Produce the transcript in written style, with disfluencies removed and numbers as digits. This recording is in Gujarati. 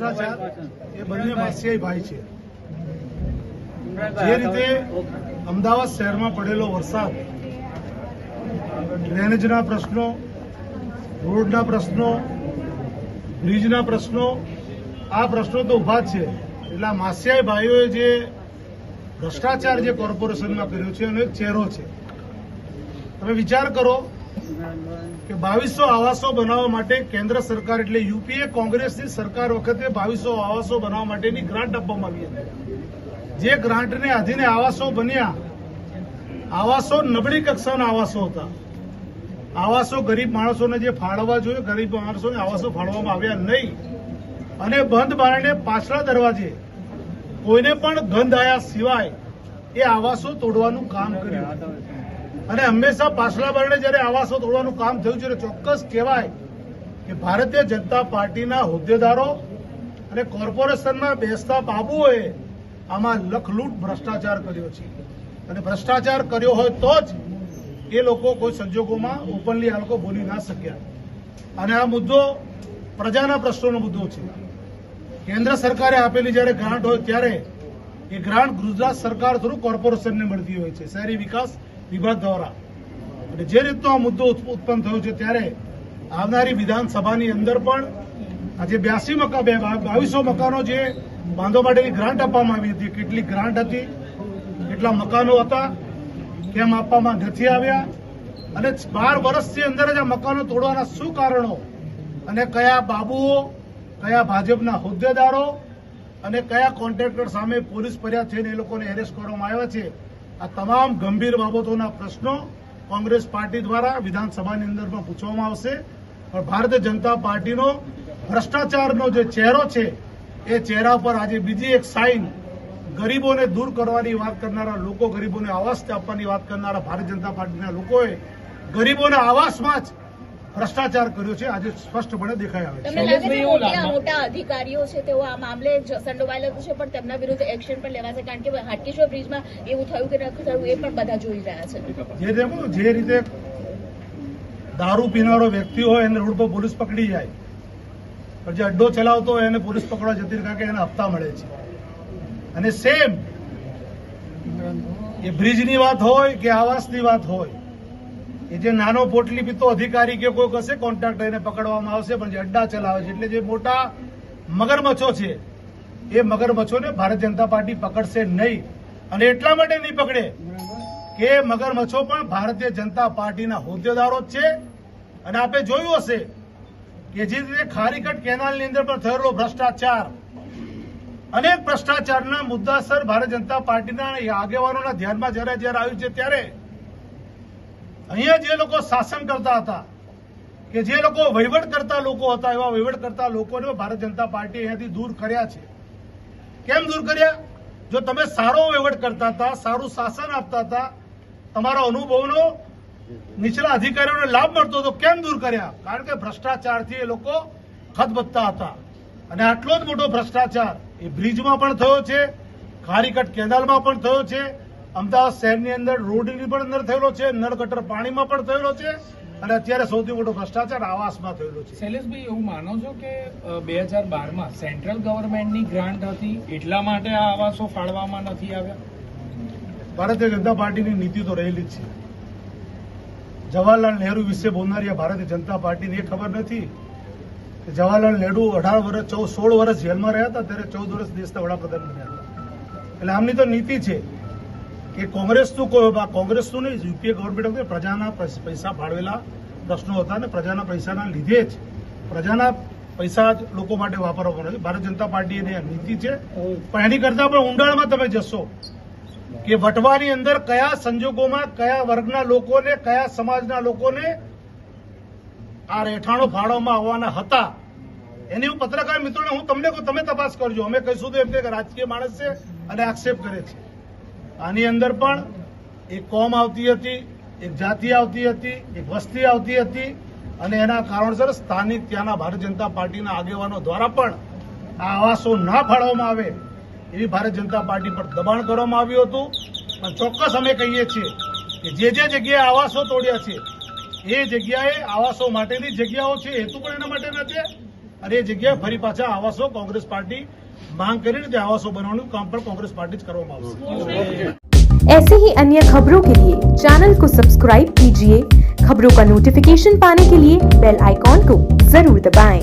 ભ્રષ્ટાચાર એ બંને માસિયાઈ ભાઈ છે। જે રીતે અમદાવાદ શહેરમાં પડેલો વરસાદ, ડ્રેનેજના પ્રશ્નો, રોડના પ્રશ્નો, બ્રિજના પ્રશ્નો, આ પ્રશ્નો તો ઉભા જ છે। એટલે આ માસિયાઈ ભાઈઓએ જે ભ્રષ્ટાચાર જે કોર્પોરેશનમાં કર્યો છે એનો એક ચહેરો છે। તમે વિચાર કરો કે 2200 આવાસો બનાવવા માટે કેન્દ્ર સરકાર એટલે યુપીએ કોંગ્રેસની સરકાર વખતે 2200 આવાસો બનાવવા માટેની ગ્રાન્ટ આપવામાં આવી હતી। જે ગ્રાન્ટને આધીને આવાસો બન્યા, આવાસો નબળી કક્ષાના આવાસો હતા। આવાસો ગરીબ માણસોને જે ફાળવવા જોઈએ, ગરીબ માણસોને આવાસો ફાળવવામાં આવ્યા નહીં અને બંધ બારણે પાછલા દરવાજે કોઈને પણ ગંધ આવ્યા સિવાય એ આવાસો તોડવાનું કામ કર્યું। અને હંમેશા પાછલા બારણે જયારે આવાસો તોડવાનું કામ થયું છે ચોક્કસ કહેવાય કે ભારતીય જનતા પાર્ટીના હોદ્દેદારો અને કોર્પોરેશનમાં બેસતા બાબુઓએ આમાં લખલૂટ ભ્રષ્ટાચાર કર્યો છે। અને ભ્રષ્ટાચાર કર્યો હોય તો જ એ લોકો કોઈ સંજોગોમાં ઓપનલી આ લોકો બોલી ના શક્યા। અને આ મુદ્દો પ્રજાના પ્રશ્નોનો મુદ્દો છે। કેન્દ્ર સરકારે આપેલી જયારે ગ્રાન્ટ હોય ત્યારે એ ગ્રાન્ટ ગુજરાત સરકાર થ્રુ કોર્પોરેશનને મળતી હોય છે, શહેરી વિકાસ વિભાગ દ્વારા। અને જે રીતનો આ મુદ્દો ઉત્પન્ન થયો છે ત્યારે આવનારી વિધાનસભાની અંદર પણ આજે 2200 મકાનો જે બાંધવા માટેની ગ્રાન્ટ આપવામાં આવી હતી, કેટલી ગ્રાન્ટ હતી, કેટલા મકાનો હતા, કેમ આપવામાં નથી આવ્યા, અને 12 વર્ષની અંદર જ આ મકાનો તોડવાના શું કારણો, અને કયા બાબુઓ, કયા ભાજપના હોદ્દેદારો અને કયા કોન્ટ્રાક્ટર સામે પોલીસ ફરિયાદ થઈને એ લોકોને એરેસ્ટ કરવામાં આવ્યા છે, આ તમામ ગંભીર બાબતોના પ્રશ્નો કોંગ્રેસ પાર્ટી દ્વારા વિધાનસભાની અંદર પણ પૂછવામાં આવશે। પણ ભારતીય જનતા પાર્ટીનો ભ્રષ્ટાચારનો જે ચહેરો છે એ ચહેરા પર આજે બીજી એક સાઇન, ગરીબોને દૂર કરવાની વાત કરનારા લોકો, ગરીબોને આવાસ આપવાની વાત કરનારા ભારતીય જનતા પાર્ટીના લોકોએ ગરીબોના આવાસમાં જ ભ્રષ્ટાચાર કર્યો છે, આજે સ્પષ્ટપણે દેખાઈ આવે છે। મોટા અધિકારીઓ છે તેઓ આ મામલે સંડોવાયેલા છે, પણ તેમના વિરુદ્ધ એક્શન પણ લેવાશે, કારણ કે હાટકેશ્વર બ્રિજમાં એવું થયું કે નથી થયું એ પણ બધા જોઈ રહ્યા છે। જે રીતે દારૂ પીનારો વ્યક્તિ હોય એને રોડ પર પોલીસ પકડી જાય, પણ જે અડ્ડો ચલાવતો હોય એને પોલીસ પકડવા જતી રહે કે એને હપ્તા મળે છે। અને સેમ એ બ્રિજની વાત હોય કે આવાસની વાત હોય, એ જે નાનો પોટલી પીતો અધિકારી કે કોઈ કશે કોન્ટ્રાક્ટર એને પકડવામાં આવશે, પણ જે અડ્ડા ચલાવે છે એટલે જે મોટા મગરમચ્છો છે એ મગરમચ્છોને ભારતીય જનતા પાર્ટી પકડશે નહીં। અને એટલા માટે નહીં પકડે કે મગરમચ્છો પણ ભારતીય જનતા પાર્ટીના હોદ્દેદારો જ છે। અને આપણે જોયું હશે કે જે રીતે ખારીકટ કેનાલની અંદર પણ થયેલો ભ્રષ્ટાચાર, અનેક ભ્રષ્ટાચારના મુદ્દાસર ભારતીય જનતા પાર્ટીના આગેવાનોના ધ્યાનમાં જયારે આવ્યું છે ત્યારે અહીંયા જે લોકો શાસન કરતા હતા, કે જે લોકો વહીવટ કરતા લોકો હતા, એવા વહીવટ કરતા લોકોને ભારતીય જનતા પાર્ટી અહીંયાથી દૂર કર્યા છે। કેમ દૂર કર્યા? જો તમે સારો વહીવટ કરતા હતા, સારું શાસન આપતા હતા, તમારા અનુભવનો નીચલા અધિકારીઓને લાભ મળતો હતો, કેમ દૂર કર્યા? કારણ કે ભ્રષ્ટાચારથી એ લોકો ખતબત્તા હતા। અને આટલો જ મોટો ભ્રષ્ટાચાર એ બ્રિજમાં પણ થયો છે, ખારીકટ કેનાલમાં પણ થયો છે, અમદાવાદ શહેરની અંદર રોડની પણ અંદર થયેલો છે, નળ ગટર પાણીમાં પણ થયેલો છે, અને અત્યારે સૌથી મોટો ભ્રષ્ટાચાર આવાસમાં થયેલો છે। શૈલેષભાઈ, એવું માનો છો કે 2012માં સેન્ટ્રલ ગવર્મેન્ટની ગ્રાન્ટ હતી એટલા માટે આ આવાસો ફાળવામાં નથી આવ્યા? ભારતીય જનતા પાર્ટીની નીતિ તો રહેલી જ છે। જવાહરલાલ નહેરુ વિશે બોલનારી ભારતીય જનતા પાર્ટીને એ ખબર નથી કે જવાહરલાલ નહેરુ 16 વર્ષ જેલમાં રહ્યા હતા ત્યારે 14 વર્ષ દેશના વડાપ્રધાન બન્યા હતા। એટલે આમની તો નીતિ છે કે કોંગ્રેસનું નહીં, યુપીએ ગવર્મેન્ટ પ્રજાના પૈસા ફાળવેલા પ્રશ્નો હતા અને પ્રજાના પૈસાના લીધે જ પ્રજાના પૈસા લોકો માટે વાપરવામાં નથી। ભારતીય જનતા પાર્ટીની આ નીતિ છે। પણ એની કરતા પણ ઊંડાણમાં તમે જશો કે વટવાની અંદર કયા સંજોગોમાં કયા વર્ગના લોકોને, કયા સમાજના લોકોને આ રહેઠાણો ફાળવવામાં આવવાના હતા, એની હું પત્રકાર મિત્રોને હું તમને કહું, તમે તપાસ કરજો। અમે કહીશું તો એમ કે રાજકીય માણસ છે અને આક્ષેપ કરે છે। આની અંદર પણ એક કોમ આવતી હતી, એક જાતિ આવતી હતી, એક વસ્તી આવતી હતી, અને એના કારણસર સ્થાનિક ત્યાંના ભારતીય જનતા પાર્ટીના આગેવાનો દ્વારા પણ આ આવાસો ના ફાળવવામાં આવે એવી ભારતીય જનતા પાર્ટી પર દબાણ કરવામાં આવ્યું હતું। પણ ચોક્કસ અમે કહીએ છીએ કે જે જગ્યાએ આવાસો તોડ્યા છે એ જગ્યાએ આવાસો માટેની જગ્યાઓ છે, હેતુ પણ એના માટે નથી। અને એ જગ્યાએ ફરી પાછા આવાસો કોંગ્રેસ પાર્ટી માંગ કરીને તે આવાસો બનાવવાનું કામ પણ કોંગ્રેસ પાर्टी જ કરવામાં આવશે। ऐसे ही अन्य खबरों के लिए चैनल को सब्सक्राइब कीजिए। खबरों का नोटिफिकेशन पाने के लिए बेल आइकॉन को जरूर दबाएं।